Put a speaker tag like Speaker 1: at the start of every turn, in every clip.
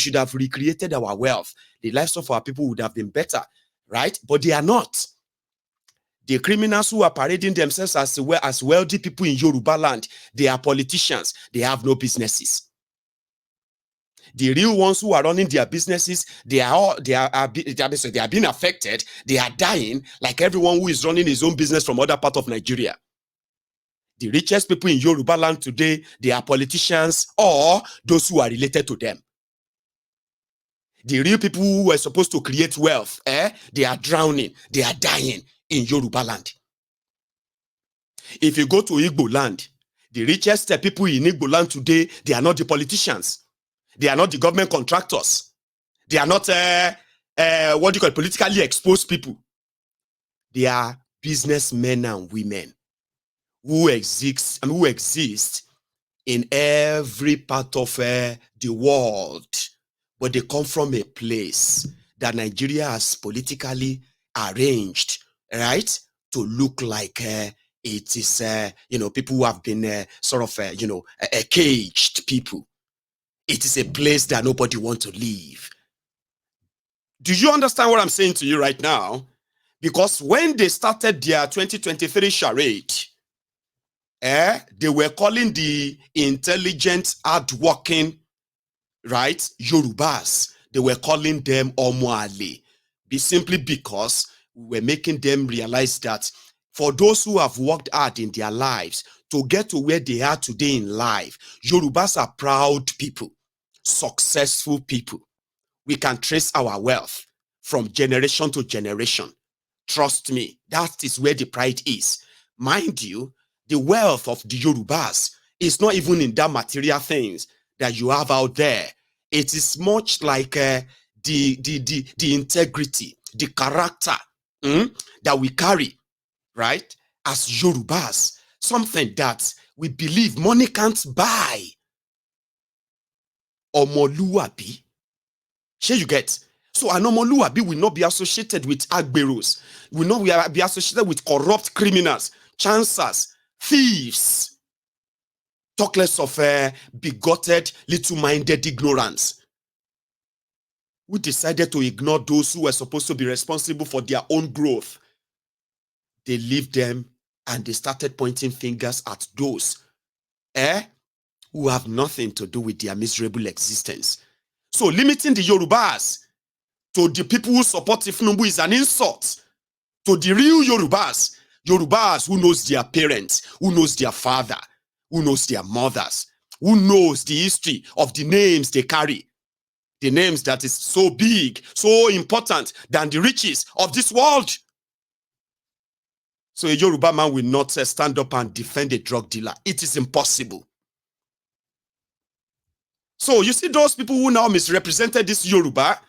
Speaker 1: should have recreated our wealth. The lives of our people would have been better, right? But they are not. The criminals who are parading themselves as wealthy people in Yoruba land, they are politicians. They have no businesses. The real ones who are running their businesses, they are being affected. They are dying like everyone who is running his own business from other part of Nigeria. The richest people in Yoruba land today, they are politicians or those who are related to them. The real people who were supposed to create wealth, they are drowning, they are dying in Yoruba land. If you go to Igbo land, the richest people in Igbo land today, they are not the politicians. They are not the government contractors. They are not politically exposed people. They are businessmen and women who exist in every part of the world, but they come from a place that Nigeria has politically arranged, right, to look like it is, people who have been caged people. It is a place that nobody wants to leave. Do you understand what I'm saying to you right now? Because when they started their 2023 charade, they were calling the intelligent, hardworking, right, Yorubas, they were calling them Omoale, simply because we were making them realize that for those who have worked hard in their lives to get to where they are today in life, Yorubas are proud people, successful people. We can trace our wealth from generation to generation. Trust me, that is where the pride is. Mind you, the wealth of the Yorubas is not even in that material things that you have out there. It is much like the integrity, the character that we carry, right, as Yorubas. Something that we believe money can't buy. Omoluabi. Sure you get? So an Omoluabi will not be associated with agberos, will not be associated with corrupt criminals, chancers, thieves. Talk less of bigoted, little-minded ignorance, who decided to ignore those who were supposed to be responsible for their own growth. They leave them and they started pointing fingers at those who have nothing to do with their miserable existence. So limiting the Yorubas to the people who support Ifnumbu is an insult to the real Yorubas. Yorubas who knows their parents, who knows their father, who knows their mothers, who knows the history of the names they carry. The names that is so big, so important than the riches of this world. So a Yoruba man will not stand up and defend a drug dealer. It is impossible. So you see those people who now misrepresented this Yoruba,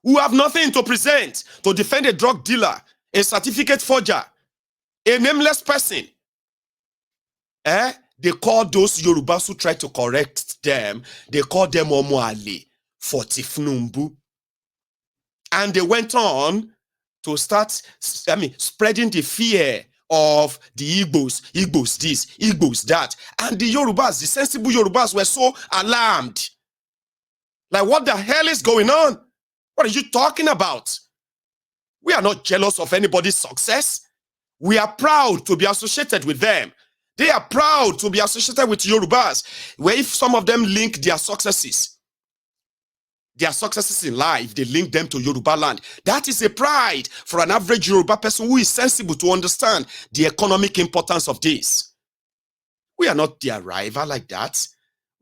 Speaker 1: who have nothing to present to defend a drug dealer, a certificate forger, a nameless person. They call those Yorubas who try to correct them, they call them Omoale for Tifnumbu. And they went on to start, spreading the fear of the Igbos this, Igbos that. And the Yorubas, the sensible Yorubas were so alarmed. Like, what the hell is going on? What are you talking about? We are not jealous of anybody's success. We are proud to be associated with them. They are proud to be associated with Yorubas, where if some of them link their successes in life, they link them to Yoruba land. That is a pride for an average Yoruba person who is sensible to understand the economic importance of this. We are not their rival like that.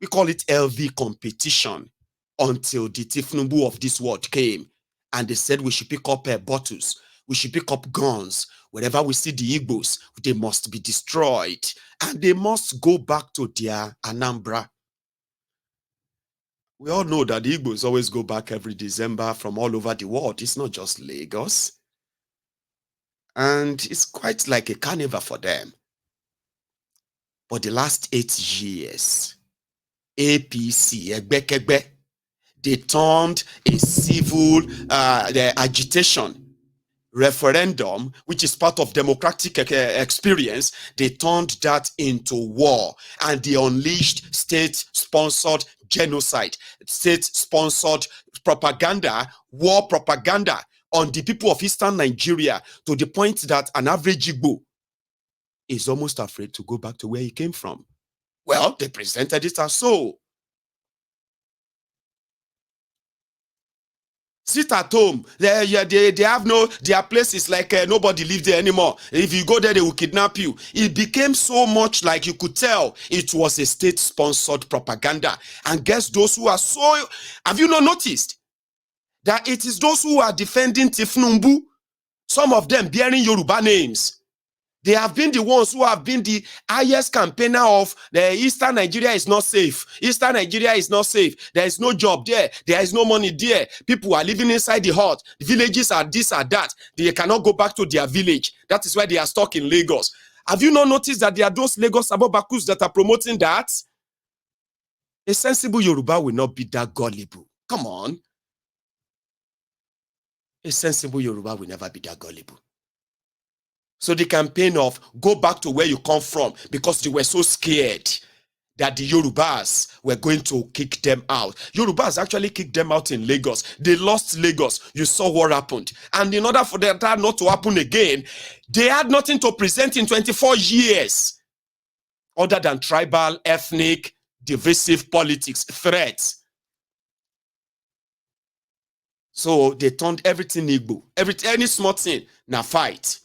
Speaker 1: We call it LV competition until the Tifnumbu of this world came and they said we should pick up bottles, we should pick up guns. Wherever we see the Igbos, they must be destroyed and they must go back to their Anambra. We all know that the Igbos always go back every December from all over the world. It's not just Lagos. And it's quite like a carnival for them. But the last 8 years, APC, they turned a civil agitation referendum, which is part of democratic experience, they turned that into war, and they unleashed state-sponsored genocide, state-sponsored propaganda, war propaganda on the people of Eastern Nigeria, to the point that an average Igbo is almost afraid to go back to where he came from. Well, they presented it as so. Sit at home. They have no, their place is like nobody lives there anymore. If you go there, they will kidnap you. It became so much like you could tell it was a state-sponsored propaganda. And guess those who are so, have you not noticed that it is those who are defending Tifnumbu, some of them bearing Yoruba names? They have been the ones who have been the highest campaigner of the Eastern Nigeria is not safe. Eastern Nigeria is not safe. There is no job there. There is no money there. People are living inside the hut. The villages are this or that. They cannot go back to their village. That is why they are stuck in Lagos. Have you not noticed that there are those Lagos Abobakus that are promoting that? A sensible Yoruba will not be that gullible. Come on. A sensible Yoruba will never be that gullible. So the campaign of go back to where you come from, because they were so scared that the Yorubas were going to kick them out. Yorubas actually kicked them out in Lagos. They lost Lagos. You saw what happened. And in order for that not to happen again, they had nothing to present in 24 years other than tribal, ethnic, divisive politics, threats. So they turned everything Igbo. Any small thing, now fight.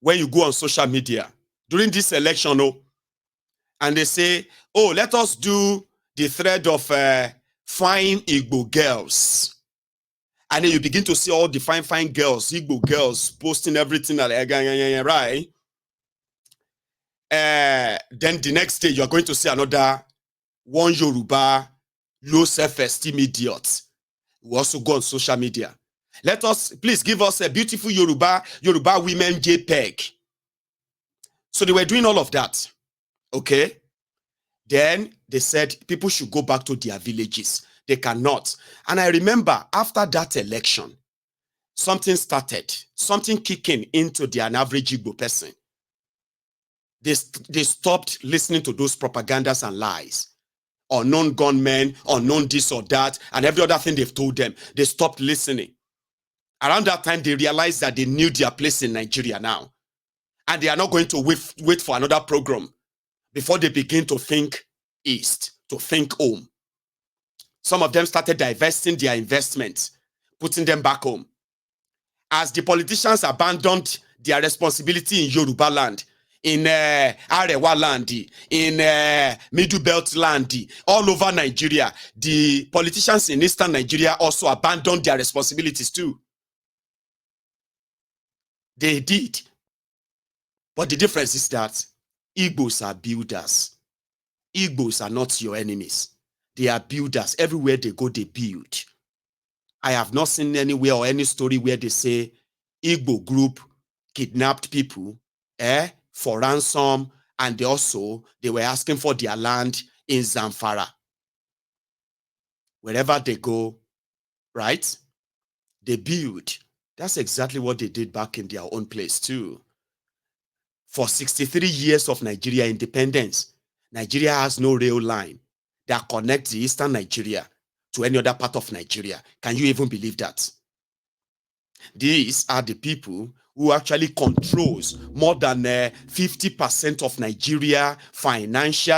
Speaker 1: When you go on social media during this election, and they say, oh, let us do the thread of fine Igbo girls. And then you begin to see all the fine girls, Igbo girls, posting everything, right? Then the next day, you're going to see another one Yoruba, low self-esteem idiot who also go on social media. Let us, please give us a beautiful Yoruba women JPEG. So they were doing all of that. Okay. Then they said people should go back to their villages. They cannot. And I remember after that election, something started, something kicking into the average Igbo person. They stopped listening to those propagandas and lies. Unknown gunmen, unknown this or that, and every other thing they've told them. They stopped listening. Around that time, they realized that they knew their place in Nigeria now. And they are not going to wait for another program before they begin to think east, to think home. Some of them started divesting their investments, putting them back home. As the politicians abandoned their responsibility in Yoruba land, in Arewa land, in Middle Belt land, all over Nigeria, the politicians in Eastern Nigeria also abandoned their responsibilities too. They did. But the difference is that Igbos are builders. Igbos are not your enemies. They are builders. Everywhere they go, they build. I have not seen anywhere or any story where they say Igbo group kidnapped people for ransom, and they were asking for their land in Zamfara. Wherever they go, right, they build. That's exactly what they did back in their own place too. For 63 years of Nigeria independence, Nigeria has no rail line that connects the Eastern Nigeria to any other part of Nigeria. Can you even believe that? These are the people who actually controls more than 50% of Nigeria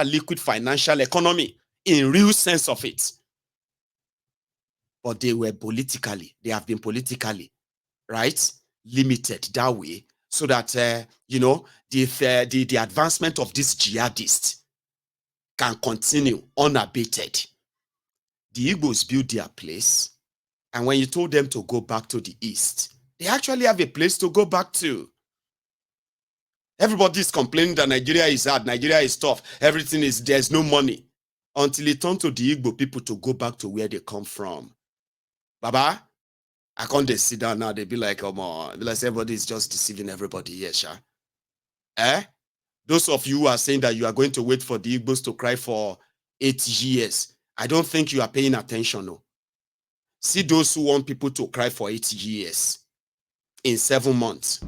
Speaker 1: liquid financial economy in real sense of it. But they have been politically, right, limited that way, so that, the advancement of these jihadists can continue unabated. The Igbos built their place, and when you told them to go back to the east, they actually have a place to go back to. Everybody is complaining that Nigeria is hard, Nigeria is tough, there's no money, until it turned to the Igbo people to go back to where they come from. Baba, I can't just sit down now. They be like, come on. Like everybody is just deceiving everybody here, Sha. Those of you who are saying that you are going to wait for the Igbos to cry for 8 years, I don't think you are paying attention. No. See those who want people to cry for 8 years. in 7 months.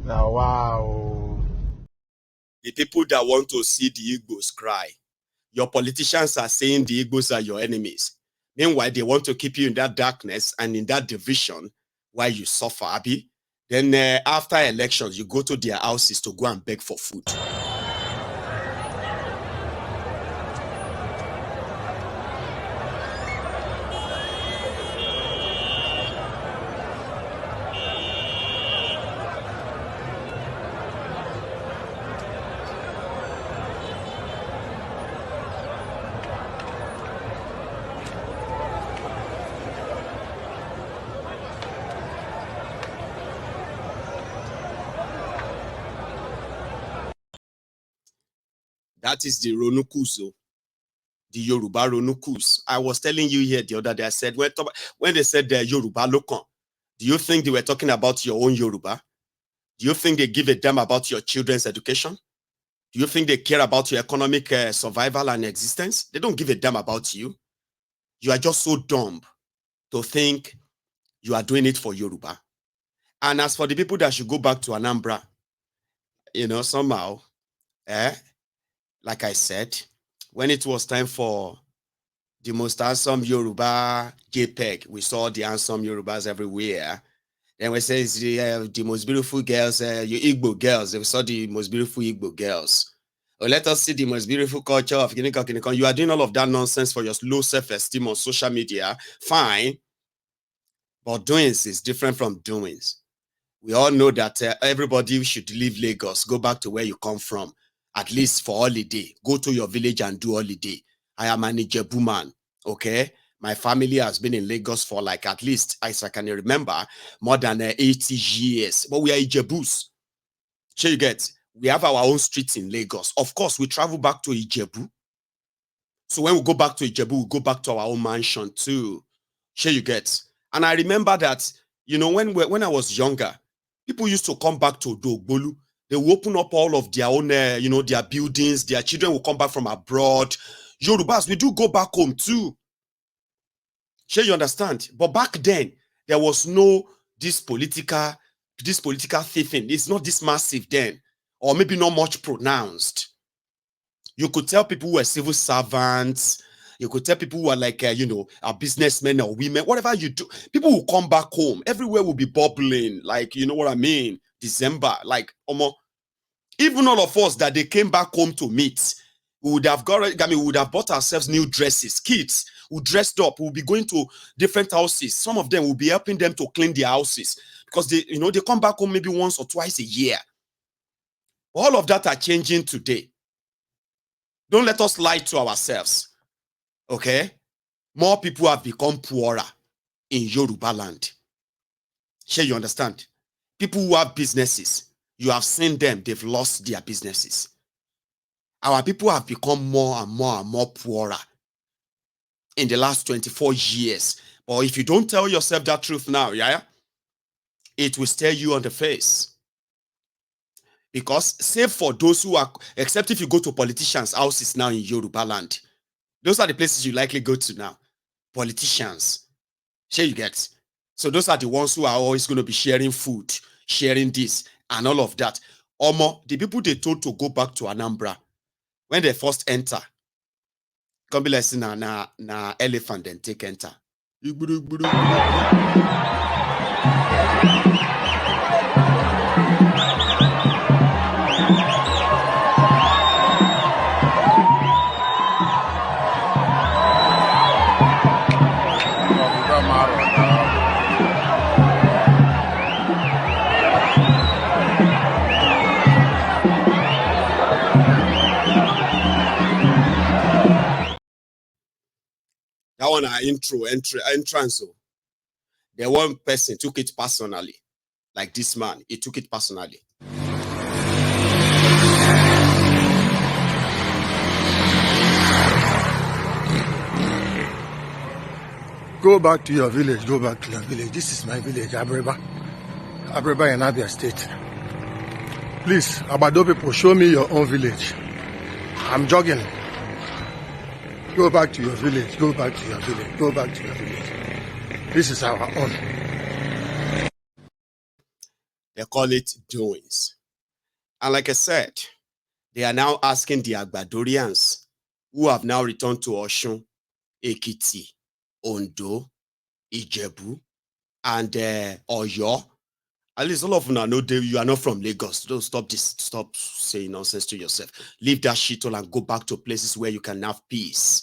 Speaker 2: Wow.
Speaker 1: The people that want to see the Igbos cry, your politicians are saying the Igbos are your enemies. Meanwhile, they want to keep you in that darkness and in that division while you suffer, Abi. Then after elections, you go to their houses to go and beg for food. That is the Ronukuzo, the Yoruba Ronukus. I was telling you here the other day, I said, when they said Yoruba Lokon, do you think they were talking about your own Yoruba? Do you think they give a damn about your children's education? Do you think they care about your economic survival and existence? They don't give a damn about you. You are just so dumb to think you are doing it for Yoruba. And as for the people that should go back to Anambra, somehow, like I said, when it was time for the most handsome Yoruba JPEG, we saw the handsome Yorubas everywhere. Then we say it's the most beautiful girls, your Igbo girls. We saw the most beautiful Igbo girls. Or let us see the most beautiful culture of Kinikon. You are doing all of that nonsense for your low self-esteem on social media. Fine. But doings is different from doings. We all know that everybody should leave Lagos, go back to where you come from, at least for holiday. Go to your village and do holiday. I am an Ijebu man, okay? My family has been in Lagos for like at least, as I can remember, more than 80 years. But we are Ijebus. Sure you get? We have our own streets in Lagos. Of course, we travel back to Ijebu. So when we go back to Ijebu, we go back to our own mansion too. Sure you get? And I remember that, when I was younger, people used to come back to Dogbolu. They will open up all of their own, their buildings. Their children will come back from abroad. Yorubas, we do go back home too. Sure, you understand? But back then, there was no this political thieving. It's not this massive then, or maybe not much pronounced. You could tell people who were civil servants. You could tell people who are like, a businessmen or women, whatever you do. People will come back home. Everywhere will be bubbling. Like, you know what I mean? December, like, even all of us that they came back home to meet, we would have bought ourselves new dresses. Kids who dressed up, will be going to different houses. Some of them will be helping them to clean their houses because they come back home maybe once or twice a year. All of that are changing today. Don't let us lie to ourselves. Okay? More people have become poorer in Yoruba land. Sure, you understand? People who have businesses, you have seen them, they've lost their businesses. Our people have become more and more and more poorer in the last 24 years. But if you don't tell yourself that truth now, it will stare you on the face. Because save for those who are, except if you go to politicians' houses now in Yoruba land, those are the places you likely go to now. Politicians. Sure you get. So those are the ones who are always going to be sharing food, sharing this, and all of that. The people they told to go back to Anambra, when they first enter, come be like, na elephant then take enter. That one our entrance. The one person took it personally. Like this man, he took it personally.
Speaker 2: Go back to your village. Go back to your village. This is my village, Abreba. Abreba in Abia State. Please, Abado people, show me your own village. I'm jogging. Go back to your village. Go back to your village. Go back to your village. This is our own.
Speaker 1: They call it doings. And like I said, they are now asking the Agbadorians who have now returned to Oshun, Ekiti, Ondo, Ijebu, and Oyo. At least all of them know you are not from Lagos. Don't stop this. Stop saying nonsense to yourself. Leave that shit all and go back to places where you can have peace.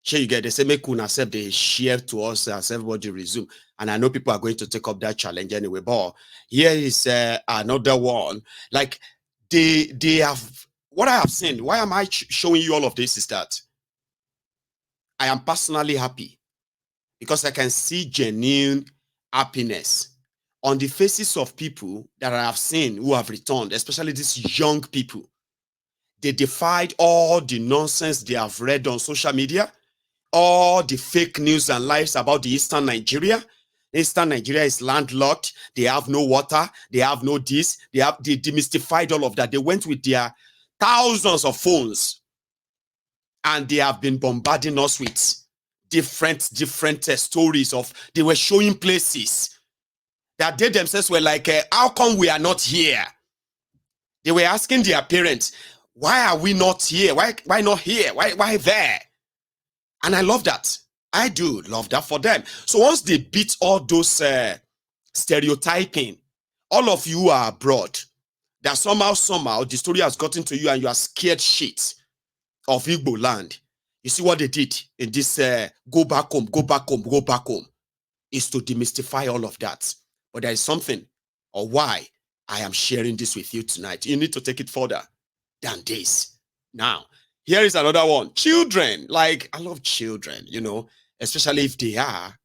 Speaker 1: Sure, you get the same accept they share to us as everybody resume. And I know people are going to take up that challenge anyway. But here is another one. Like they have what I have seen. Why am I showing you all of this? Is that I am personally happy because I can see genuine happiness on the faces of people that I have seen who have returned, especially these young people. They defied all the nonsense they have read on social media, all the fake news and lies about the Eastern Nigeria. Eastern Nigeria is landlocked. They have no water. They have no this. They demystified all of that. They went with their thousands of phones and they have been bombarding us with different stories of, they were showing places that they themselves were like, how come we are not here? They were asking their parents, why are we not here? Why not here? Why there? And I love that. I do love that for them. So once they beat all those stereotyping, all of you are abroad, that somehow the story has gotten to you and you are scared shit of Igbo land. You see what they did in this go back home, is to demystify all of that. But there is something, or why I am sharing this with you tonight. You need to take it further than this. Now, here is another one. Children. Like, I love children, you know, especially if they are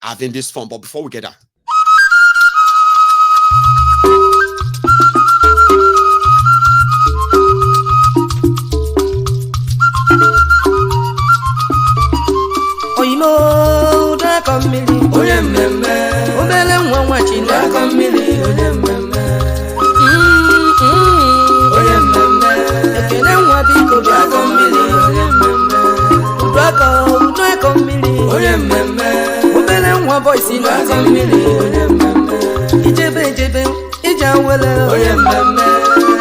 Speaker 1: having this fun. But before we get that,
Speaker 3: voice in a family. Ijebe, Ija Wella,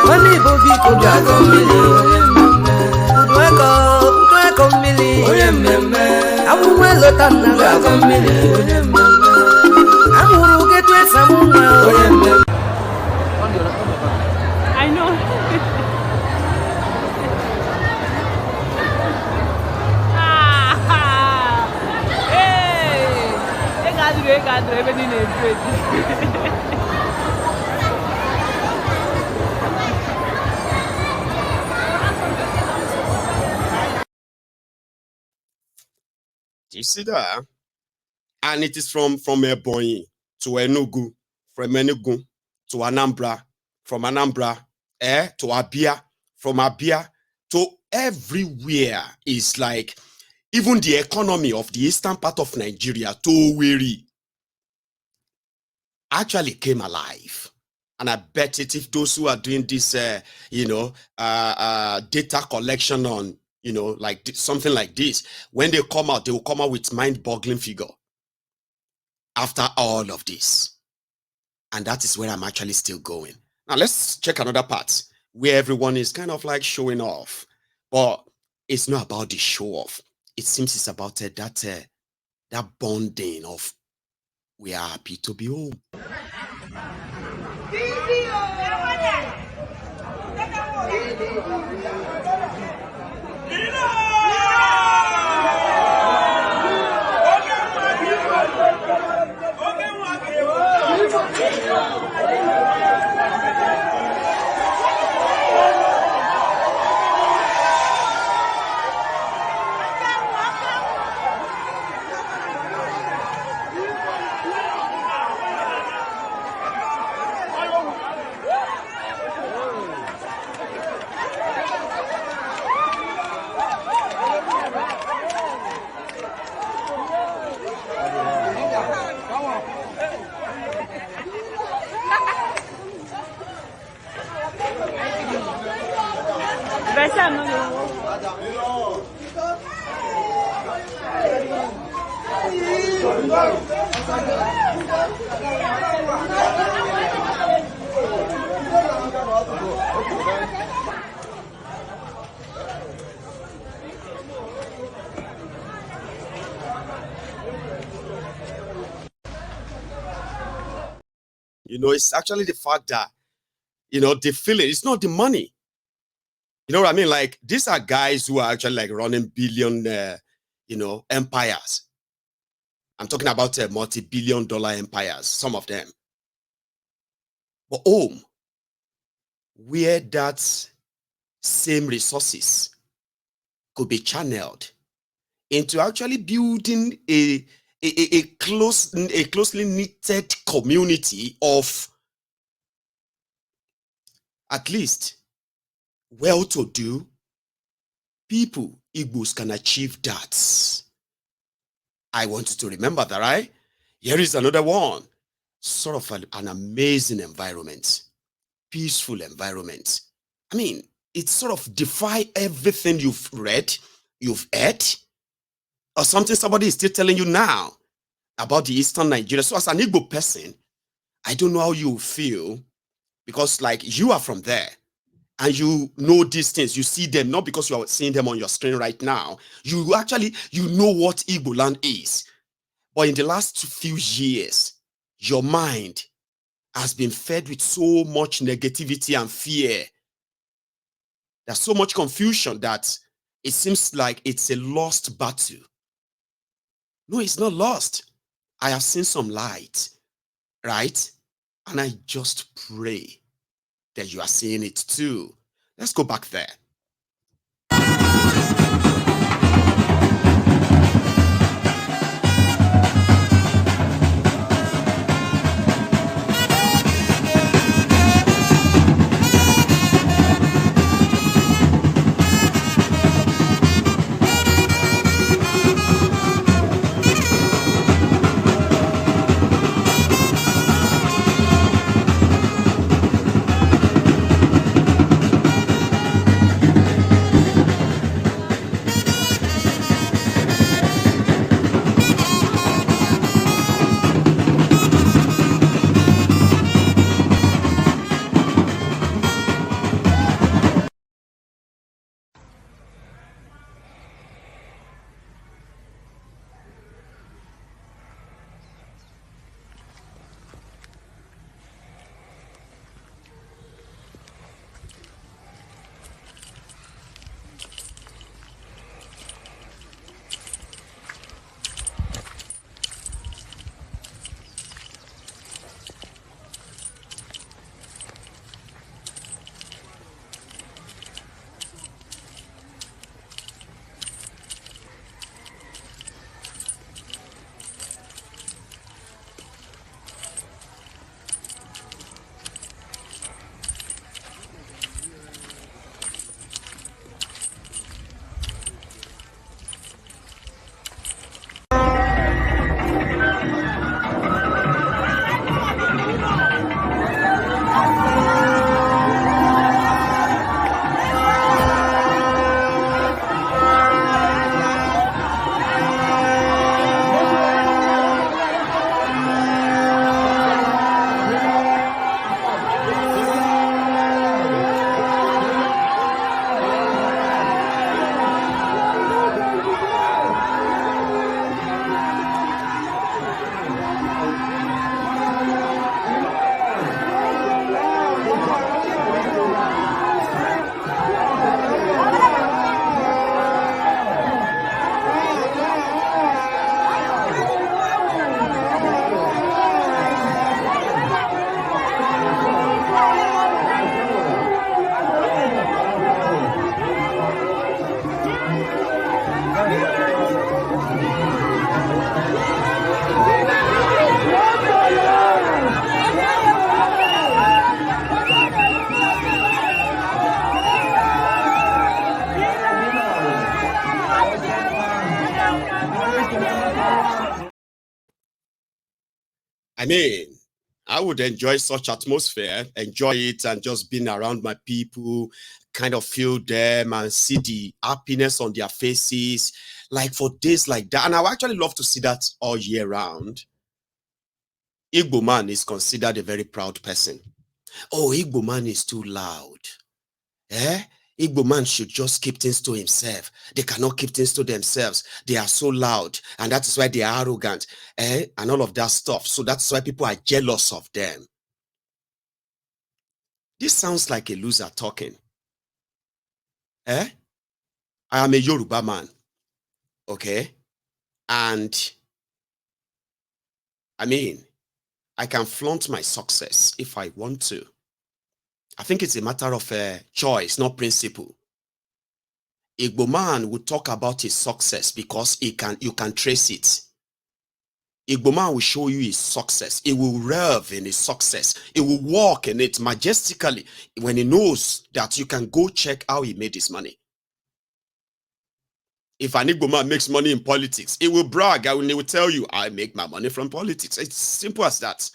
Speaker 3: Money Bobby could drag on Millie, I will well let them drag on Millie. I will get where someone.
Speaker 4: I know. Everything is great.
Speaker 1: do you see that? And it is from Ebonyi to Enugu, from Enugu to Anambra, from Anambra to Abia, from Abia to everywhere. Is like even the economy of the eastern part of Nigeria, too weary, actually came alive. And I bet it, if those who are doing this, data collection on, like something like this, when they come out, they will come out with mind-boggling figure after all of this. And that is where I'm actually still going. Now, let's check another part where everyone is kind of like showing off. But it's not about the show off. It seems it's about that bonding of we are happy to be home.
Speaker 4: Versa no.
Speaker 1: You know, it's actually the fact that, you know, the feeling, it's not the money. You know what I mean? Like, these are guys who are actually like running billion, you know, empires. I'm talking about multi-billion dollar empires, some of them. But home, where that same resources could be channeled into actually building a closely knitted community of at least well-to-do people. Igbos can achieve that. I want you to remember that, right? Here is another one. Sort of an amazing environment, peaceful environment. I mean, it sort of defy everything you've read, you've heard, or something somebody is still telling you now about the Eastern Nigeria. So as an Igbo person, I don't know how you feel, because like you are from there and you know these things, you see them, not because you are seeing them on your screen right now. You actually, you know what Igbo land is. But in the last few years, your mind has been fed with so much negativity and fear. There's so much confusion that it seems like it's a lost battle. No, it's not lost. I have seen some light, right? And I just pray that you are seeing it too. Let's go back there. I mean, I would enjoy such atmosphere, enjoy it and just being around my people, kind of feel them and see the happiness on their faces, like for days like that. And I would actually love to see that all year round. Igbo man is considered a very proud person. Oh, Igbo man is too loud. Igbo man should just keep things to himself. They cannot keep things to themselves. They are so loud, and that is why they are arrogant, and all of that stuff. So that's why people are jealous of them. This sounds like a loser talking. I am a Yoruba man, okay? And I mean, I can flaunt my success if I want to. I think it's a matter of choice, not principle. Igbo man will talk about his success because you can trace it. Igbo man will show you his success. He will revel in his success. He will walk in it majestically when he knows that you can go check how he made his money. If an Igbo man makes money in politics, he will brag and he will tell you, I make my money from politics. It's simple as that.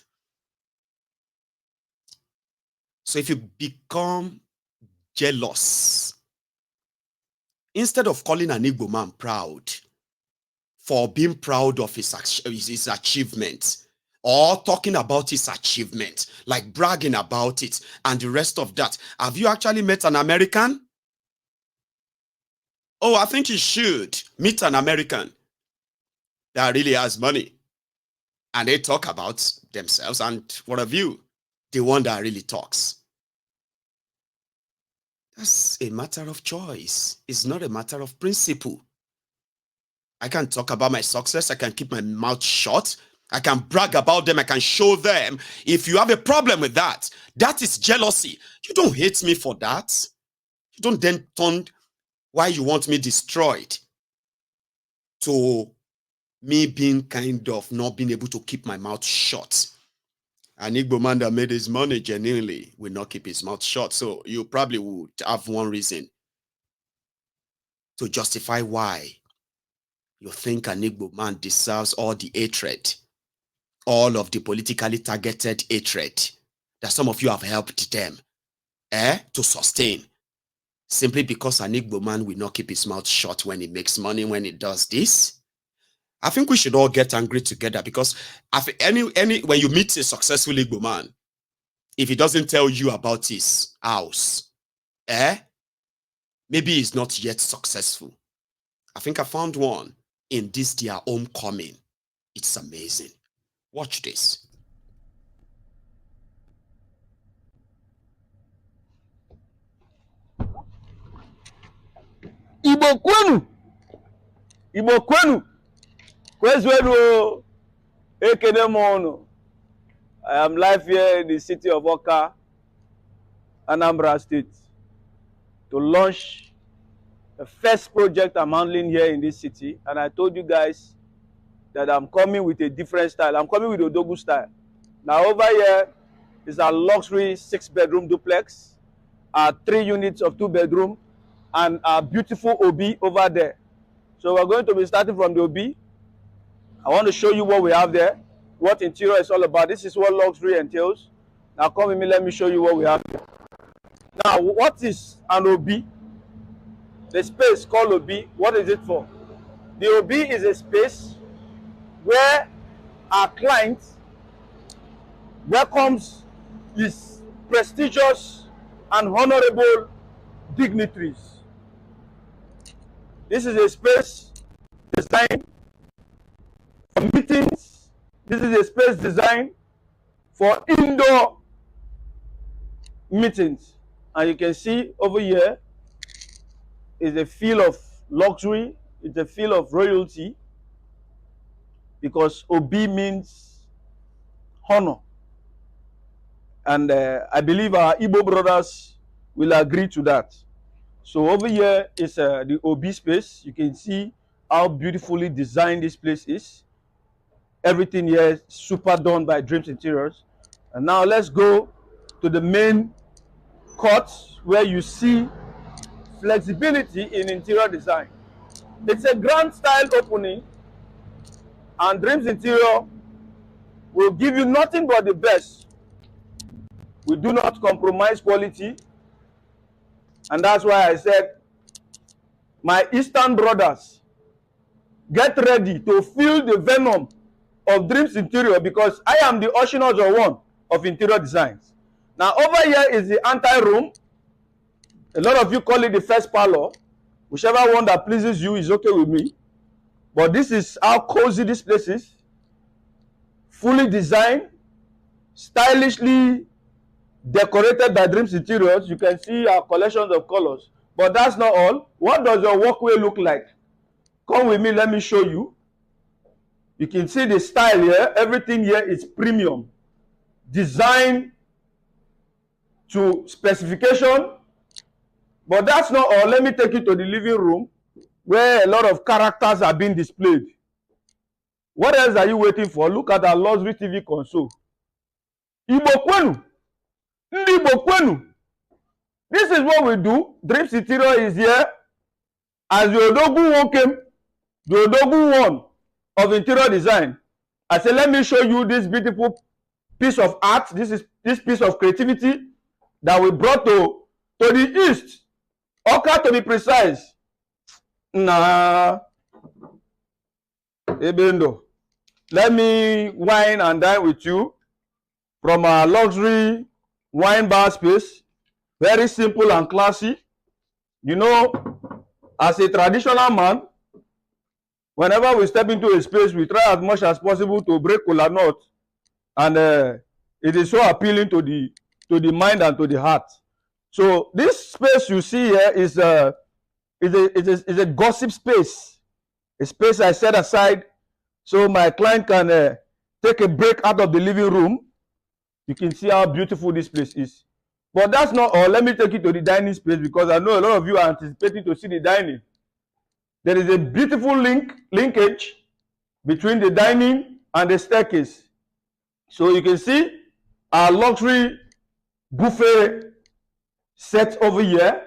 Speaker 1: So if you become jealous, instead of calling an Igbo man proud for being proud of his achievement or talking about his achievement, like bragging about it and the rest of that, have you actually met an American? Oh, I think you should meet an American that really has money. And they talk about themselves, and what of you? The one that really talks. That's a matter of choice. It's not a matter of principle. I can talk about my success. I can keep my mouth shut. I can brag about them. I can show them. If you have a problem with that, that is jealousy. You don't hate me for that. You don't then turn why you want me destroyed to me being kind of not being able to keep my mouth shut. An Igbo man that made his money genuinely will not keep his mouth shut. So you probably would have one reason to justify why you think an Igbo man deserves all the hatred, all of the politically targeted hatred that some of you have helped them to sustain, simply because an Igbo man will not keep his mouth shut when he makes money, when he does this. I think we should all get angry together, because when you meet a successful Igbo man, if he doesn't tell you about his house, maybe he's not yet successful. I think I found one in this their homecoming. It's amazing. Watch this.
Speaker 4: Igbo kwenu. Igbo kwenu. Kwezwelu ekene mono. I am live here in the city of Oka, Anambra State, to launch the first project I'm handling here in this city. And I told you guys that I'm coming with a different style. I'm coming with Odogu style. Now over here is a luxury 6-bedroom duplex, 3 units of 2-bedroom, and a beautiful OB over there. So we're going to be starting from the OB. I want to show you what we have there, what interior is all about. This is what luxury entails. Now come with me, let me show you what we have here. Now, what is an OB? The space called OB, what is it for? The OB is a space where our client welcomes his prestigious and honorable dignitaries. This is a space designed for meetings. This is a space designed for indoor meetings. And you can see over here is a feel of luxury. It's a feel of royalty, because OB means honor. And I believe our Igbo brothers will agree to that. So over here is the OB space. You can see how beautifully designed this place is. Everything here is super done by Dreams Interiors. And now let's go to the main court, where you see flexibility in interior design. It's a grand style opening, and Dreams Interior We'll give you nothing but the best. We do not compromise quality. And that's why I said, my Eastern brothers, get ready to feel the venom of Dreams Interior, because I am the One of interior designs. Now, over here is the anti-room. A lot of you call it the first parlor. Whichever one that pleases you is okay with me. But this is how cozy this place is. Fully designed, stylishly decorated by Dreams Interiors. You can see our collections of colors. But that's not all. What does your walkway look like? Come with me, let me show you. You can see the style here. Everything here is premium. Designed to specification. But that's not all. Let me take you to the living room, where a lot of characters are being displayed. What else are you waiting for? Look at our luxury TV console. Igbo kwenu. Ndị Igbo kwenu. This is what we do. Dreams Interior is here as the Odogu one came, the Odogu one of interior design. I said, let me show you this beautiful piece of art. This piece of creativity that we brought to the east. Oka, to be precise. Nah. Ebendo. Let me wine and dine with you from our luxury wine bar space. Very simple and classy. You know, as a traditional man, whenever we step into a space, we try as much as possible to break kola nut, and it is so appealing to the mind and to the heart. So this space you see here is a gossip space, a space I set aside so my client can take a break out of the living room. You can see how beautiful this place is. But that's not all. Let me take you to the dining space, because I know a lot of you are anticipating to see the dining. There is a beautiful linkage between the dining and the staircase. So you can see our luxury buffet set over here,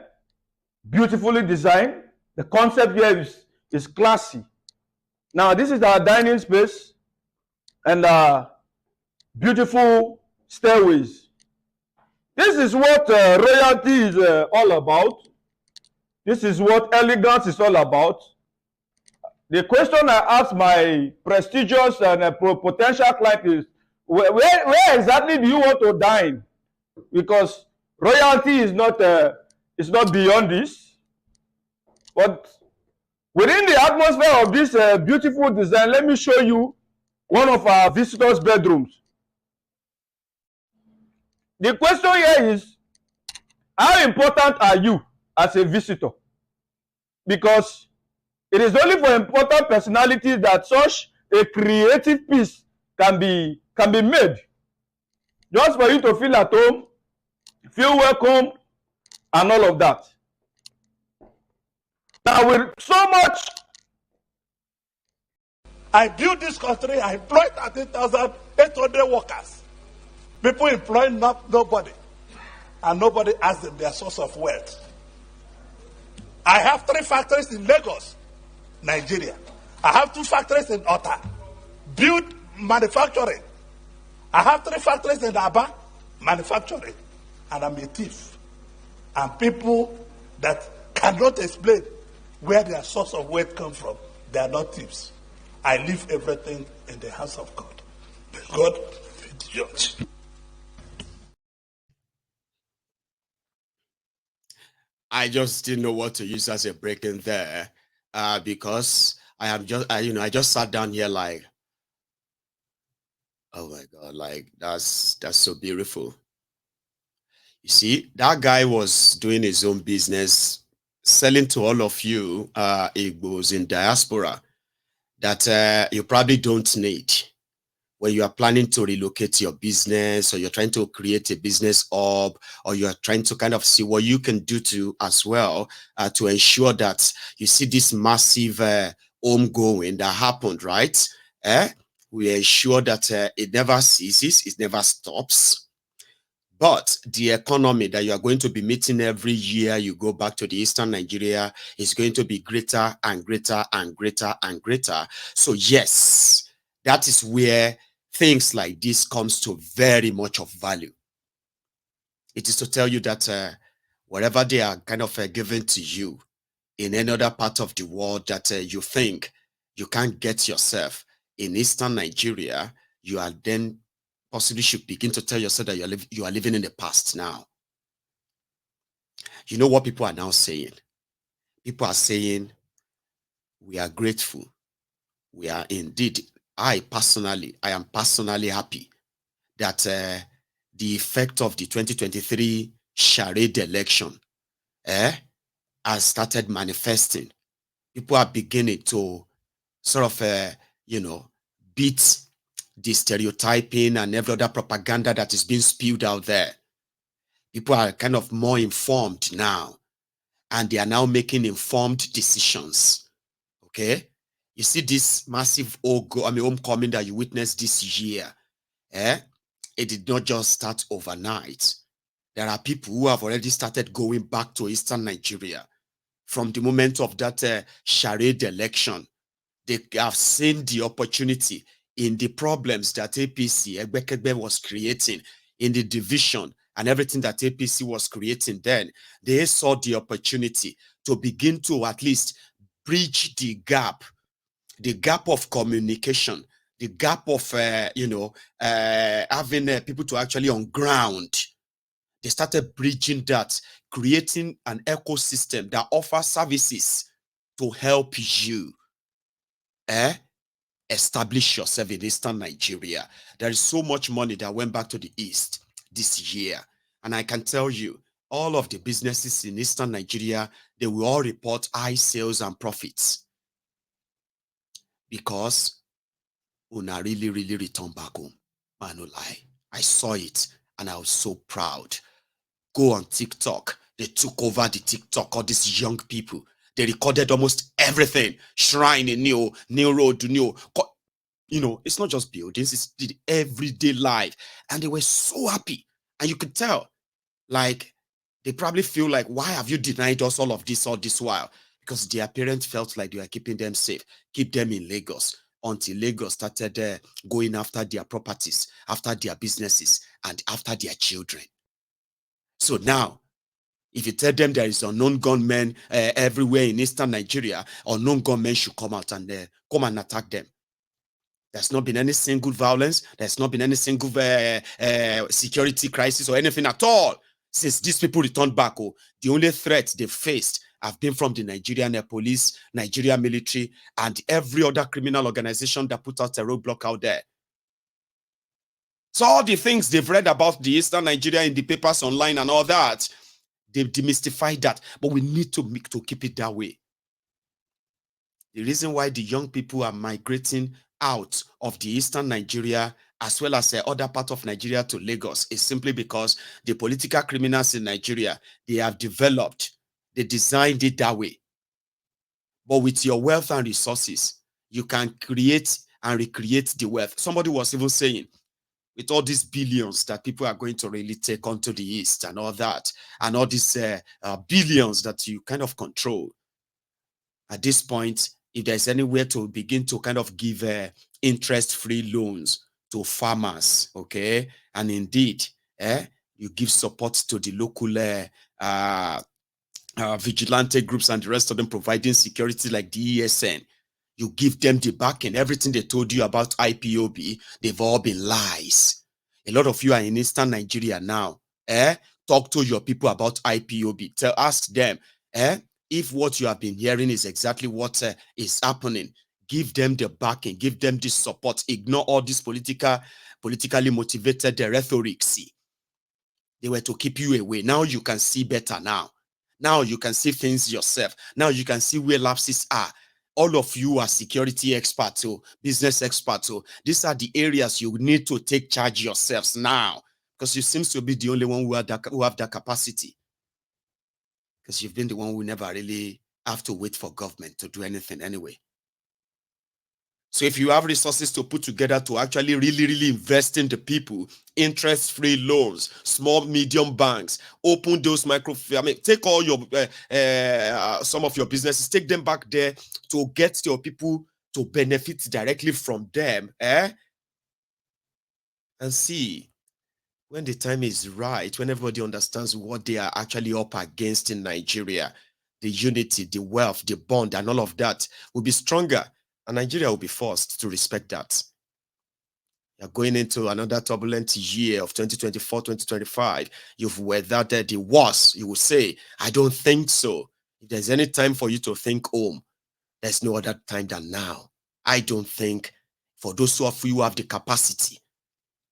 Speaker 4: beautifully designed. The concept here is classy. Now, this is our dining space and beautiful stairways. This is what royalty is all about. This is what elegance is all about. The question I ask my prestigious and potential client is, where exactly do you want to dine? Because royalty is not beyond this. But within the atmosphere of this beautiful design, let me show you one of our visitors' bedrooms. The question here is, how important are you as a visitor? Because it is only for important personalities that such a creative piece can be made. Just for you to feel at home, feel welcome, and all of that. Now, with so much,
Speaker 5: I built this country. I employed 13,800 workers. People employ nobody, and nobody asks them their source of wealth. I have 3 factories in Lagos, Nigeria. I have 2 factories in Ota, build manufacturing. I have 3 factories in Aba, manufacturing. And I'm a thief. And people that cannot explain where their source of wealth comes from, they are not thieves. I leave everything in the hands of God. May God be the judge.
Speaker 1: I just didn't know what to use as a break in there, because I just sat down here like, oh my God, like that's so beautiful. You see, that guy was doing his own business, selling to all of you Igbos in diaspora that you probably don't need when you are planning to relocate your business, or you're trying to create a business hub, or you're trying to kind of see what you can do to as well to ensure that you see this massive homegoing that happened, right? We ensure that it never ceases, it never stops. But the economy that you are going to be meeting every year you go back to the Eastern Nigeria is going to be greater and greater and greater and greater. So yes, that is where things like this comes to very much of value. It is to tell you that whatever they are kind of given to you in any other part of the world that you think you can't get yourself in Eastern Nigeria, you are then possibly should begin to tell yourself that you are living in the past now. You know what people are now saying? People are saying, we are grateful. We are indeed, I am personally happy that the effect of the 2023 charade election has started manifesting. People are beginning to sort of, beat the stereotyping and every other propaganda that is being spewed out there. People are kind of more informed now, and they are now making informed decisions. Okay? You see this massive homecoming that you witnessed this year. It did not just start overnight. There are people who have already started going back to Eastern Nigeria from the moment of that charade election. They have seen the opportunity in the problems that APC, Egbekegbe, was creating, in the division and everything that APC was creating then. They saw the opportunity to begin to at least bridge the gap of communication, the gap of, having people to actually on ground. They started bridging that, creating an ecosystem that offers services to help you establish yourself in Eastern Nigeria. There is so much money that went back to the East this year. And I can tell you, all of the businesses in Eastern Nigeria, they will all report high sales and profits. Because una really, really returned back home. Man, no lie. I saw it and I was so proud. Go on TikTok. They took over the TikTok, all these young people. They recorded almost everything. Shrine in new road, new. It's not just buildings, it's the everyday life. And they were so happy. And you could tell, like, they probably feel like, why have you denied us all this while? Because their parents felt like they were keeping them safe, keep them in Lagos, until Lagos started going after their properties, after their businesses, and after their children. So now, if you tell them there is unknown gunmen everywhere in Eastern Nigeria, unknown gunmen should come out and come and attack them. There's not been any single violence. There's not been any single security crisis or anything at all since these people returned back. The only threat they faced have been from the Nigerian police, Nigerian military, and every other criminal organization that put out a roadblock out there. So all the things they've read about the Eastern Nigeria in the papers online and all that, they've demystified that. But we need to keep it that way. The reason why the young people are migrating out of the Eastern Nigeria as well as other part of Nigeria to Lagos is simply because the political criminals in Nigeria, they have developed, they designed it that way. But with your wealth and resources, you can create and recreate the wealth. Somebody was even saying, with all these billions that people are going to really take onto the East and all that, and all these billions that you kind of control, at this point, if there's anywhere to begin to kind of give interest-free loans to farmers, okay, and indeed, you give support to the local vigilante groups and the rest of them providing security like the ESN, you give them the backing. Everything they told you about IPOB, they've all been lies. A lot of you are in Eastern Nigeria now. Talk to your people about IPOB. Ask them, if what you have been hearing is exactly what is happening. Give them the backing, give them the support. Ignore all this politically motivated rhetoric. See, they were to keep you away. Now you can see better now. Now you can see things yourself. Now you can see where lapses are. All of you are security experts, business experts. These are the areas you need to take charge yourselves now, because you seem to be the only one who have that capacity. Because you've been the one who never really have to wait for government to do anything anyway. So if you have resources to put together to actually really invest in the people, interest-free loans, small, medium banks, open those take all your, some of your businesses, take them back there to get your people to benefit directly from them, and see when the time is right, when everybody understands what they are actually up against in Nigeria, the unity, the wealth, the bond, and all of that will be stronger, and Nigeria will be forced to respect that. You're going into another turbulent year of 2024, 2025. You've weathered the worst. You will say, I don't think so. If there's any time for you to think home, there's no other time than now. I don't think for those of you who have the capacity,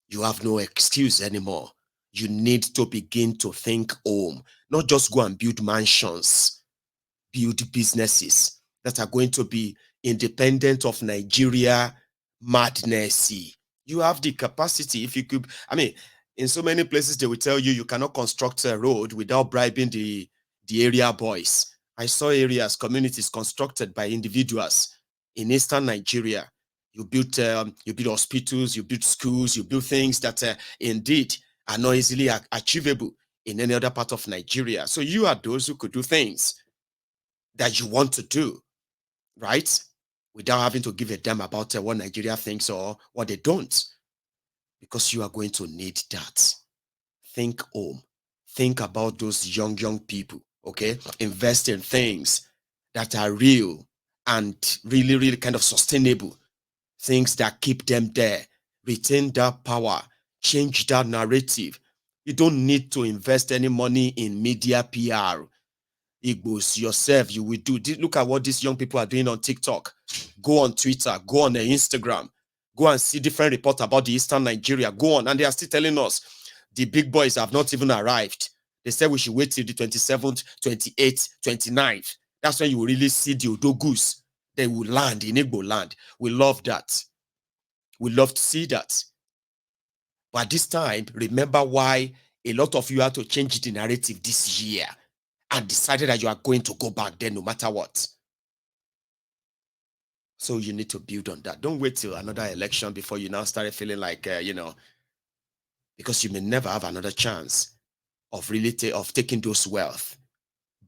Speaker 1: you have no excuse anymore. You need to begin to think home, not just go and build mansions, build businesses that are going to be independent of Nigeria madness. You have the capacity. If you could, I mean, in so many places they will tell you you cannot construct a road without bribing the area boys. I saw areas, communities constructed by individuals in eastern Nigeria. You build hospitals, you build schools, you build things that indeed are not easily achievable in any other part of Nigeria. So you are those who could do things that you want to do, right? Without having to give a damn about what Nigeria thinks or what they don't, because you are going to need that. Think home. Think about those young people, okay? Invest in things that are real and really, really kind of sustainable. Things that keep them there. Retain that power. Change that narrative. You don't need to invest any money in media PR. Igbos, yourself, you will do. Look at what these young people are doing on TikTok. Go on Twitter, go on Instagram, go and see different reports about the Eastern Nigeria. Go on, and they are still telling us the big boys have not even arrived. They said we should wait till the 27th, 28th, 29th. That's when you will really see the Odogus. They will land in Igbo land. We love that. We love to see that. But this time, remember why a lot of you had to change the narrative this year and decided that you are going to go back there no matter what. So you need to build on that. Don't wait till another election before you now start feeling like, because you may never have another chance of really taking those wealth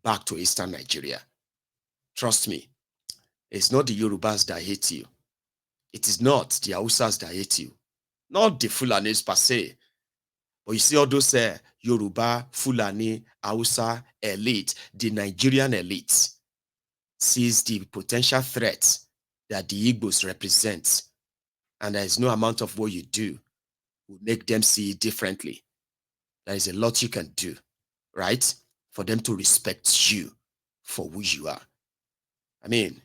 Speaker 1: back to Eastern Nigeria. Trust me, it's not the Yorubas that hate you. It is not the Hausas that hate you. Not the Fulanis per se. But you see all those Yoruba, Fulani, Hausa elite, the Nigerian elite sees the potential threat that the Igbos represent. And there is no amount of what you do will make them see it differently. There is a lot you can do, right? For them to respect you for who you are. I mean,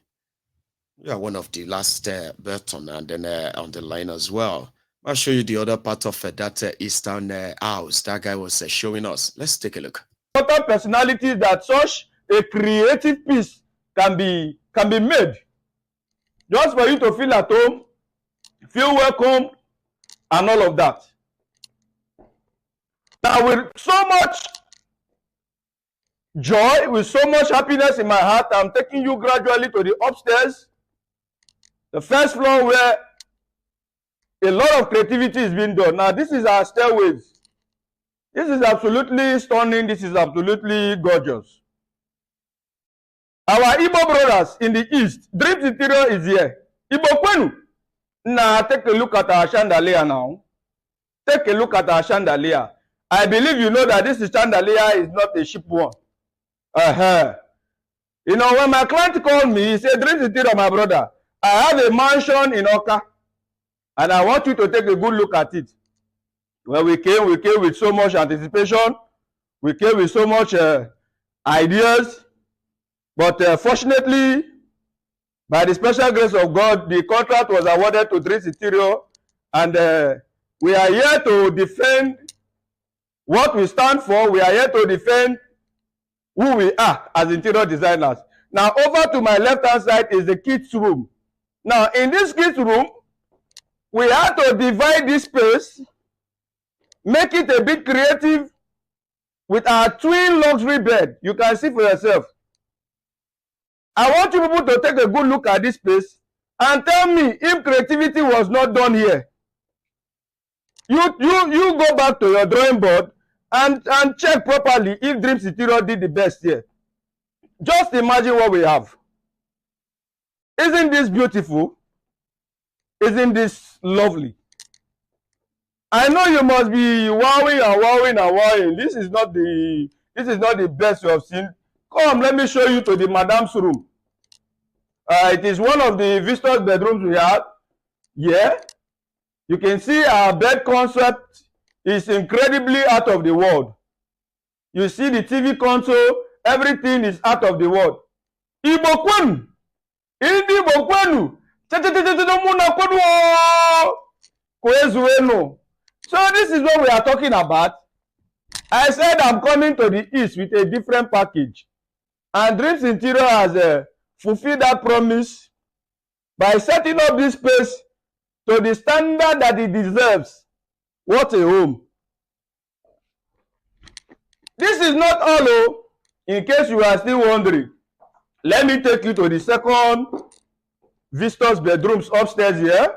Speaker 1: you are one of the last Burton and then on the line as well. I'll show you the other part of that Eastern house that guy was showing us. Let's take a look.
Speaker 4: Total personality that such a creative piece can be made, just for you to feel at home, feel welcome, and all of that. Now, with so much joy, with so much happiness in my heart, I'm taking you gradually to the upstairs, the first floor, where a lot of creativity is being done. Now, this is our stairways. This is absolutely stunning. This is absolutely gorgeous. Our Igbo brothers in the east, Dreams Interior is here. Igbo Kwenu. Now, take a look at our chandelier now. Take a look at our chandelier. I believe you know that this chandelier is not a cheap one. You know, when my client called me, he said, Dreams Interior, my brother, I have a mansion in Oka, and I want you to take a good look at it. When we came with so much anticipation. We came with so much ideas. But fortunately, by the special grace of God, the contract was awarded to Dreams Interior. And we are here to defend what we stand for. We are here to defend who we are as interior designers. Now, over to my left-hand side is the kids' room. Now, in this kids' room, we had to divide this space, make it a bit creative with our twin luxury bed. You can see for yourself. I want you people to take a good look at this space and tell me if creativity was not done here. You go back to your drawing board and check properly if Dreams Interior did the best here. Just imagine what we have. Isn't this beautiful? Isn't this lovely? I know you must be wowing and wowing and wowing. This is not the best you have seen. Come, let me show you to the madam's room. It is one of the visitors' bedrooms we have. Yeah, you can see our bed concept is incredibly out of the world. You see the TV console, everything is out of the world. Igbo kwenu, ndị Igbo kwenu, so this is what we are talking about. I said I'm coming to the east with a different package, and Dreams Interior has fulfilled that promise by setting up this space to the standard that it deserves. What a home! This is not all, in case you are still wondering. Let me take you to the second visitor's bedrooms upstairs here.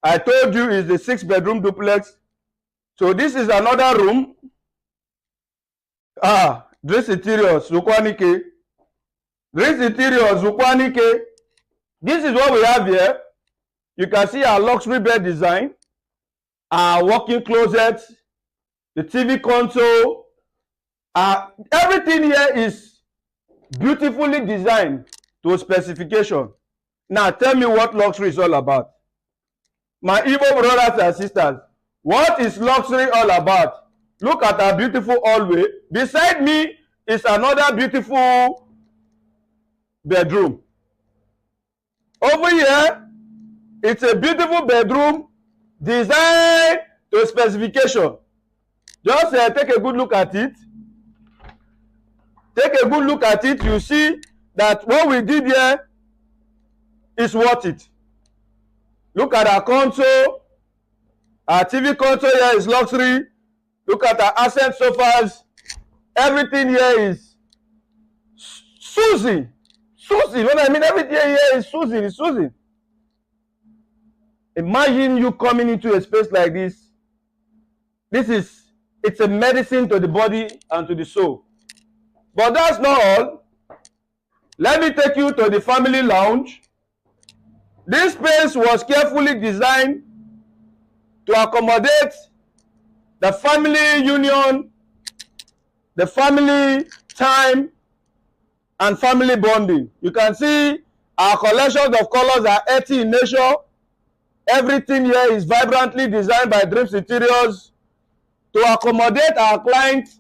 Speaker 4: I told you it's a 6-bedroom duplex. So this is another room. Dreams Interior, Zukwanike. Dreams Interior, Zukwanike. This is what we have here. You can see our luxury bed design, our walk-in closet, the TV console. Everything here is beautifully designed to specification. Now tell me what luxury is all about. My Igbo brothers and sisters, what is luxury all about? Look at our beautiful hallway. Beside me is another beautiful bedroom. Over here, it's a beautiful bedroom designed to specification. Just take a good look at it. Take a good look at it. You see that what we did here is worth it. Look at our console. Our TV console here is luxury. Look at our accent sofas. Everything here is Susie. Susie. When I mean everything here is Susie. It's Susie. Imagine you coming into a space like this. It's a medicine to the body and to the soul. But that's not all. Let me take you to the family lounge. This space was carefully designed to accommodate the family union, the family time, and family bonding. You can see our collections of colors are earthy in nature. Everything here is vibrantly designed by Dreams Interiors to accommodate our clients.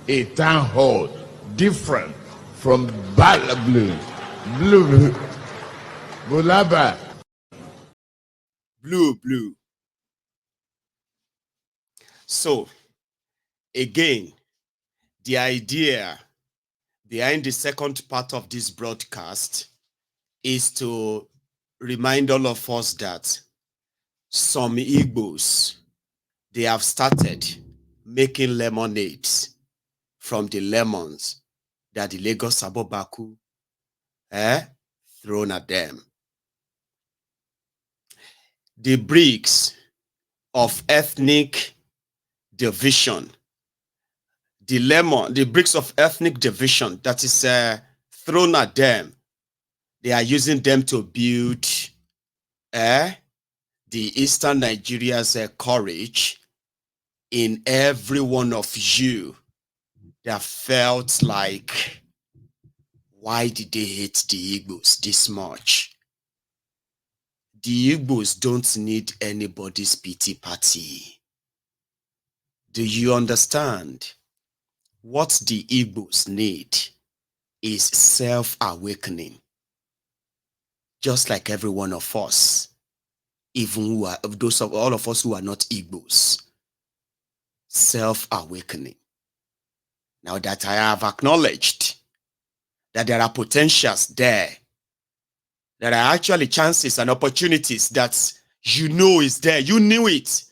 Speaker 6: A town hall different from Blue. Bulaba.
Speaker 1: Blue. So, again, the idea behind the second part of this broadcast is to remind all of us that some Igbos, they have started making lemonades from the lemons that the Lagos Abobaku thrown at them. The bricks of ethnic division, the bricks of ethnic division that is thrown at them, they are using them to build the Eastern Nigeria's courage in every one of you that felt like, why did they hate the Igbos this much? The Igbos don't need anybody's pity party. Do you understand? What the Igbos need is self-awakening. Just like every one of us, even all of us who are not Igbos. Self-awakening. Now that I have acknowledged that there are potentials there, there are actually chances and opportunities that you know is there. You knew it.